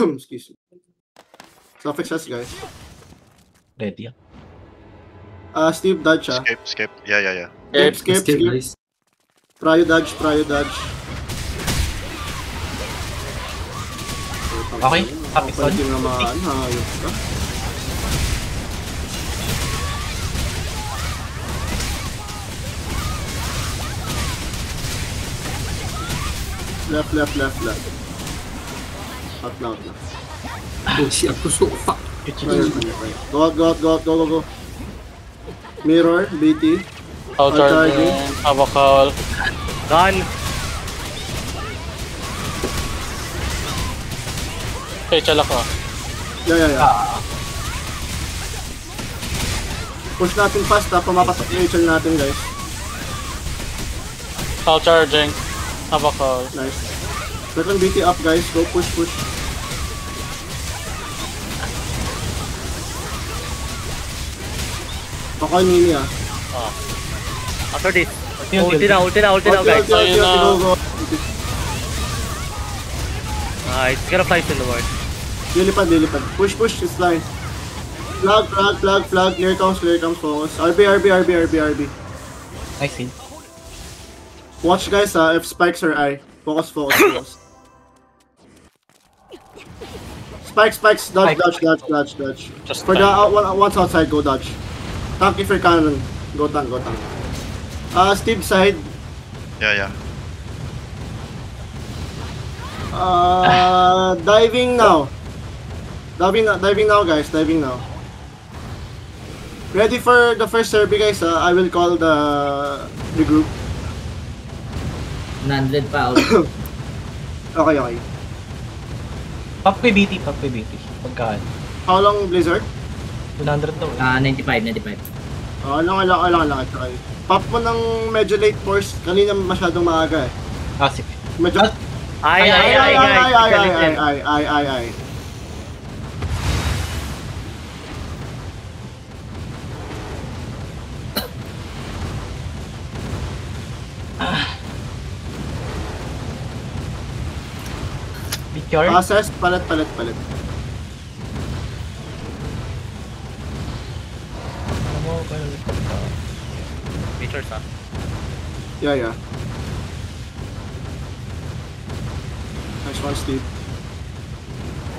Excuse me. Suffix us, guys. Ready. Steve, dodge siya. Skip. Yeah. Skip. Guys. Prio dodge. Okay, topic on. Pwede naman, hayop ka. Left. Out na. Oh shit, ako so fuck. Go. Mirror, BT. Charging. Abakal. Gun. Okay, chalak ka. Yeah. Push natin fast ha, pumapasok yung HL natin guys. Charging. Abakal. Nice. Second BT up guys, go push. Bakal mini ah. After this. Ulti na guys. Go. It's gonna fly in the ward. Lilipad. Push, it's line. Flag. Clear comes, focus. RB. I see. Watch guys if spikes or I. Focus. Spikes, dodge. Just For the ones outside, go dodge. Tank if you're cannon. Go tank. Steve side. Yeah. Diving now. Diving now guys, Ready for the first survey guys, I will call the group. 100 pa. Okay. Pop BT. Pagkaan. How long Blizzard? 100 daw. 95. Lang. Pop mo ng medyo late force, kanina masyadong maaga eh. Sige. Medyo... Ay. Picture. Process, palit. Features ah. Yeah. Nice one, Steve.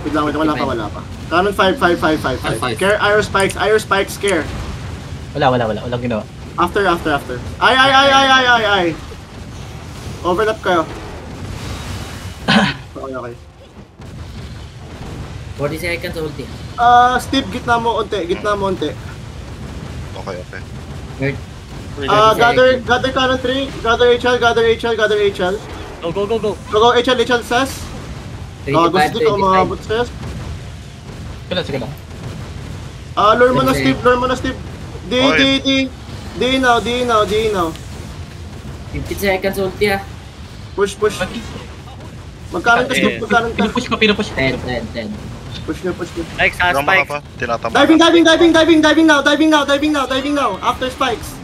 Wait lang, wala pa. Cannon 5. Care, Iron Spikes, care. Walang ginawa. After. Ay. Overlap kayo. Okay. 40 seconds ulti. Steve, gitna mo unti. Okay. Wait. Gather cannon 3, gather HL. Go. Go, HL says. Gusto dito umabot says. Sige lang. Lure mo na Steve. D now. 50 seconds ulti ah. Push. Magkaroon ka Steve, Pinupush ko. 10. Push nyo. Like Tama ka spikes. pa. Tinatama. Diving now. After spikes.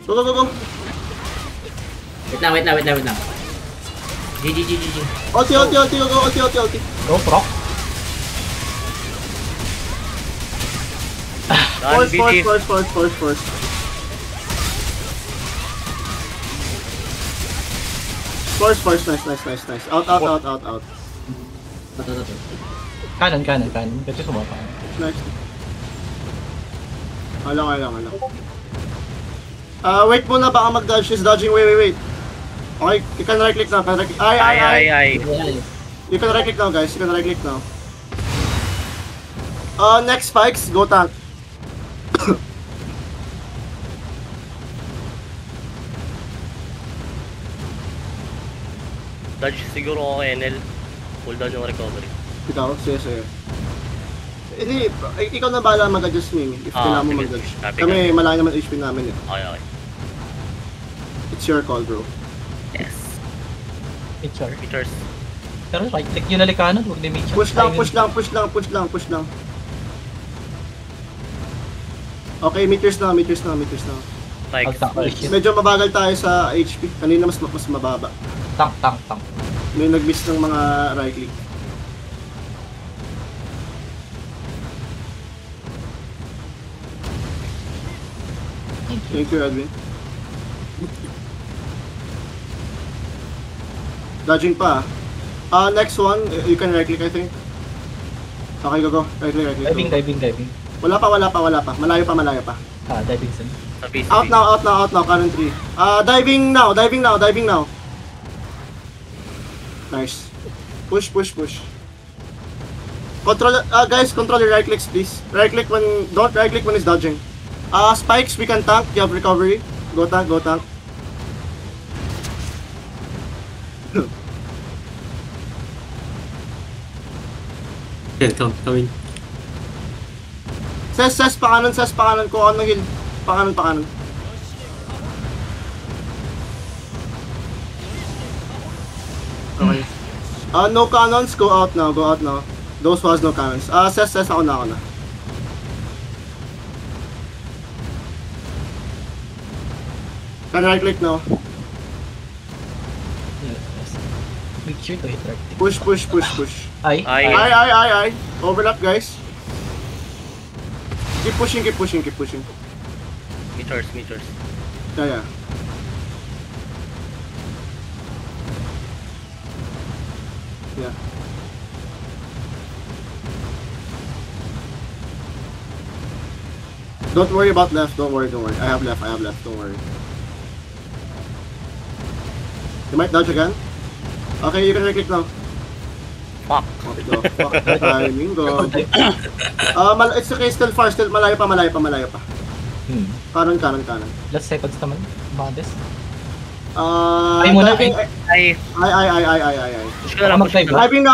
Go. Wait lang. GG. Ulti. Go, proc. Done, BT. Force. Nice. Out. Kanan. Kasi sumapa. Next. Alang. Wait muna, baka mag-dodge. She's dodging. Wait. Okay, you can right click now. Ay. You can right click now, guys. Next spikes, go tank. Dodge siguro ako NL. Pull down yung recovery. Ikaw, sige. Hindi, ikaw na bahala mag-adjust Mimi. If kailangan mo mag-dodge. Kami, malaki naman HP namin eh. Okay. It's your call, bro. Yes. Picture. Features. Pero right click yun na likanan, huwag damage. Push lang. Okay, meters na. Spikes. Tank. Medyo mabagal tayo sa HP. Kanina mas mababa. Tank. May nag-miss ng mga right click. Thank you, Edwin. Dodging pa. Next one, you can right click, I think. Okay, go. Right click, go. Diving. Wala pa. Malayo pa. Diving sun. Out now, current 3. Diving now. Nice. Push. Guys, control your right clicks, please. Don't right click when it's dodging. Spikes, we can tank. You have recovery. Go tank. Coming. Ses pa kanan ko on ng heal. Pa kanan. Okay. No cannons, go out now. Those was no cannons. Ses ako na. Can right click now. Yes. Make sure to hit right click. Push. Ay. Ay. Overlap, guys. Keep pushing. Meters. Yeah. Don't worry about left. Don't worry. I have left. Don't worry. You might dodge again. Okay, you can right click now. Fuck. Okay, go. Fuck the timing, go. It's okay, still far, malayo pa. Kanan. Last seconds naman. Modest. Ay muna, diving. Ay. Ay. Push ka na lang.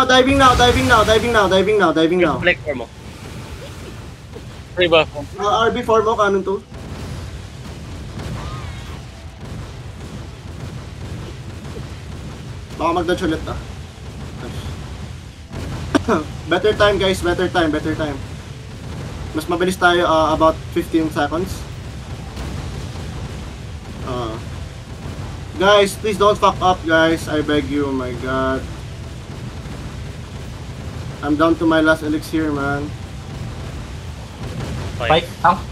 Diving now. Flex for mo. Riba. RB4 mo, kanon 2. Baka mag-dodge ulit Better time, guys. Better time. Mas mabilis tayo, about 15 seconds. Guys, please don't fuck up, guys. I beg you, oh my god. I'm down to my last elixir, man. Spike. Tank.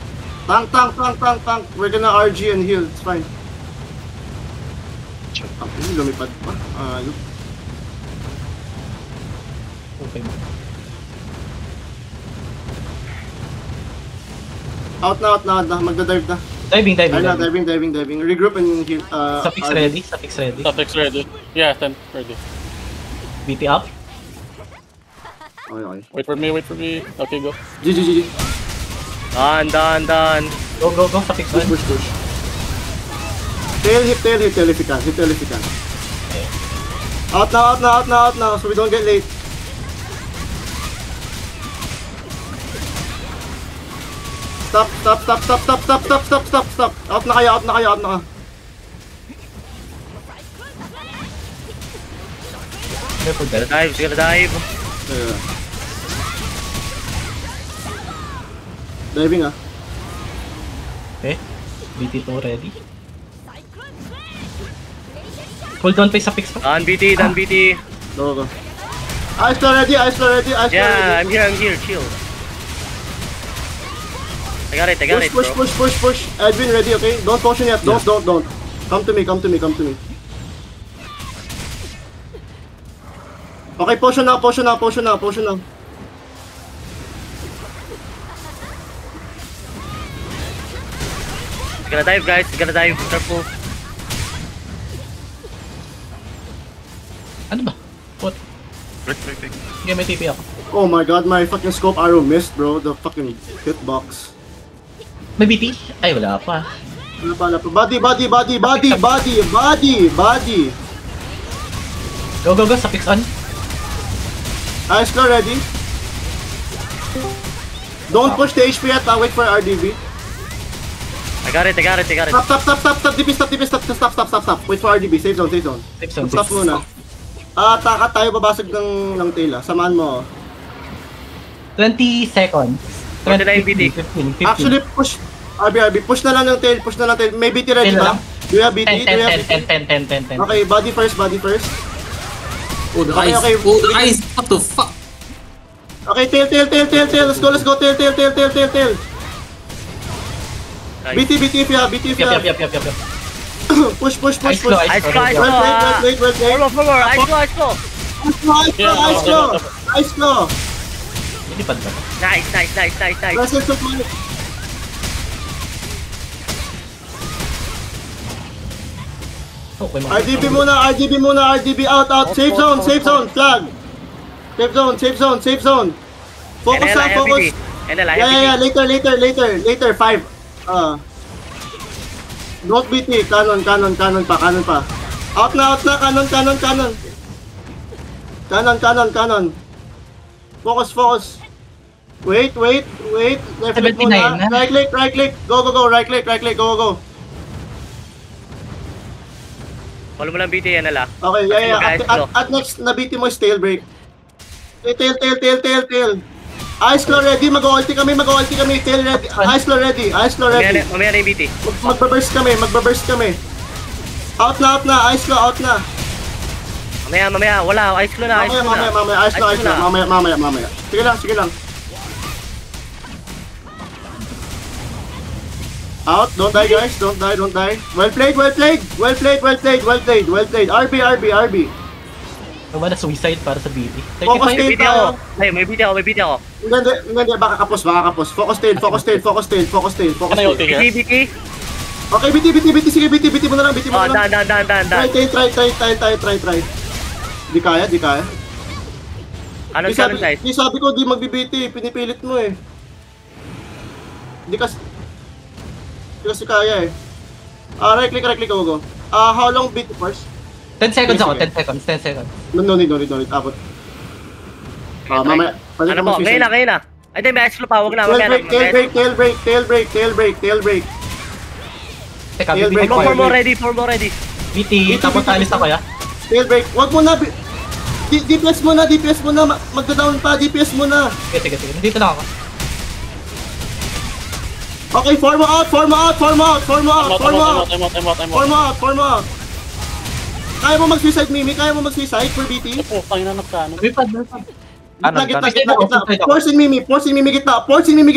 We're gonna RG and heal. It's fine. Lumipad pa. Okay. Out na. Magda-dive na. Diving. Diving. Regroup and heal. Suffix ready. Suffix ready. Yeah, 10 ready. BT up. Okay. Wait for me. Okay, go. GG. Done. Go. Suffix one. Push. Tail if you can. Out now, so we don't get late. Stop. Out na kayo. Gonna dive. Diving Okay. BT2 ready. Cooldown pa yung suffix pa. Done BT. Go. Ice flow ready. Yeah, I'm here. Chill. I got it, bro. Push. Edwin ready, okay? Don't potion yet. Don't. Come to me. Okay, potion now. Gonna dive, guys. Careful. Ano ba? What? Break. Okay, may TP ako. Oh my god, my fucking scope arrow missed, bro. The fucking hitbox. May BT? Ay, wala pa. Wala pa. Body. Go. Suffix on. Ice flow ready. Don't push the HP yet. Wait for RDV. I got it. Stop. DP, stop. Wait for RDV. Save zone. Stop muna. Taka tayo babasag ng tail. Samahan mo. 20 seconds. 49 BT. 15. Actually, push. RB. Push na lang ng tail. May BT ready Tail ba? lang? Do you have BT? 10. Okay, body first. Oh, the Okay, ice. okay. Oh, the ice. What the fuck? Okay, tail. Let's go. Tail. Nice. BT if you have. Yep. Push. Ice claw, Ice claw, ice claw. claw. Wait. For more. Ice claw. Ice claw. Nilipad ba? Nice. Presence of mind. Oh, may mga... RDB muna. RDB out. Safe zone. Flag. Safe zone. Focus lang, focus. NL, Yeah. Later. 5. Don't BT. Canon pa. Out na. Canon. Focus. Wait. Left click 79 muna. na. Right click. Go. Right click. Go. Follow mo lang BT, NL. Okay, yeah. Mag-ice claw. At next, na-BT mo is tail break. Tail. Ice claw ready. Mag-ulti kami. Tail ready. Ice claw ready. Mamaya na yung BT. Magbaburst kami. Out na. Ice claw, out na. Mamaya. Wala. Ice claw na. Mamaya. Ice claw. Mamaya. Sige lang. Out. Don't die, guys. Don't die. Well played. RB. Naman na suicide para sa BT. Focus 35. tail BT tayo. ako. Ay, may BT ako. Hindi. Baka kapos. Focus tail. Can I ulti here? BT. Okay, BT. Sige, BT mo na lang. Oh, daan. Try. Di kaya. Ano guys? Di sabi ko, di magbi-BT. Pinipilit mo eh. Di kasi kaya eh. Right click, go. How long BT first? 10 seconds ako, Sige. 10 seconds. No need. Abot. Mamaya. Ano po? Ngayon na. Ay, di, may ice claw pa. Huwag na. Tail break. Teka, Tail BT break. ko. For more ready. BT, tapos alis ako ya. Tail break. Wag mo na. DPS mo na. Magda-down pa. DPS mo na. Sige. Nandito na ako. Okay, form out. I'm out. Kaya mo mag-suicide, Mimi? Kaya mo mag-suicide for BT? Oh, tangina na kanon. Lumipad. Gitna. Force in Mimi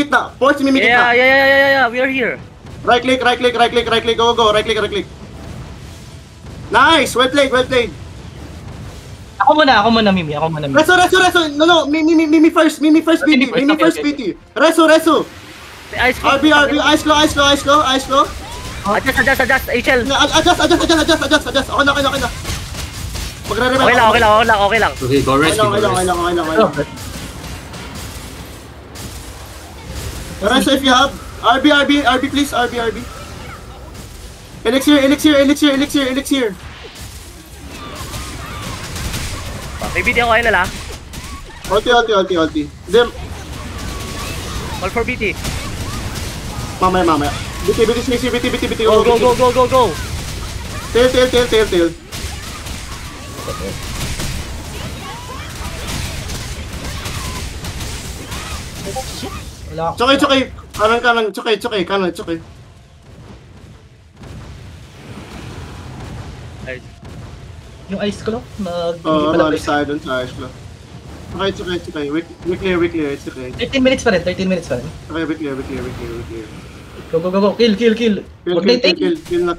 gitna. Yeah. We are here. Right click. Go. Right click. Nice. Well played. Ako muna, Mimi. Reso. No. Mimi first BT. Okay. Reso. Ice claw. RB. Ice claw. Adjust. HL. Adjust. Okay na. Magre-revive. Okay lang. Okay, go rest. Okay lang. Reso if you have. RB please. RB. Elixir. May BT ako, NL. Ulti. Then, All for BT. mamaya. BT. Go. Tail. Wala ako. Tsukay. Kanan. Tsukay. Yung ice claw, Oo, alis tayo dun sa ice claw. Okay, tsukay. We clear. It's okay. 13 minutes pa rin. Okay, we clear. Go. Kill. Huwag na yung take. Kill na.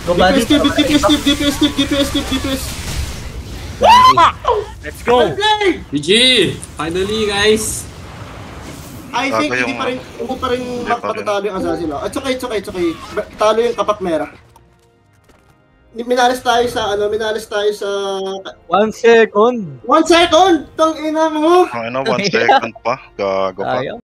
Go, buddy. DPS. Let's go. GG! Finally, guys! I think hindi pa rin matatalo yung Azazel. At tsukay. Talo yung Kapak Mera. Minalas tayo sa 1 second. 1 second! Tang ina mo! 1 second pa. Gago pa.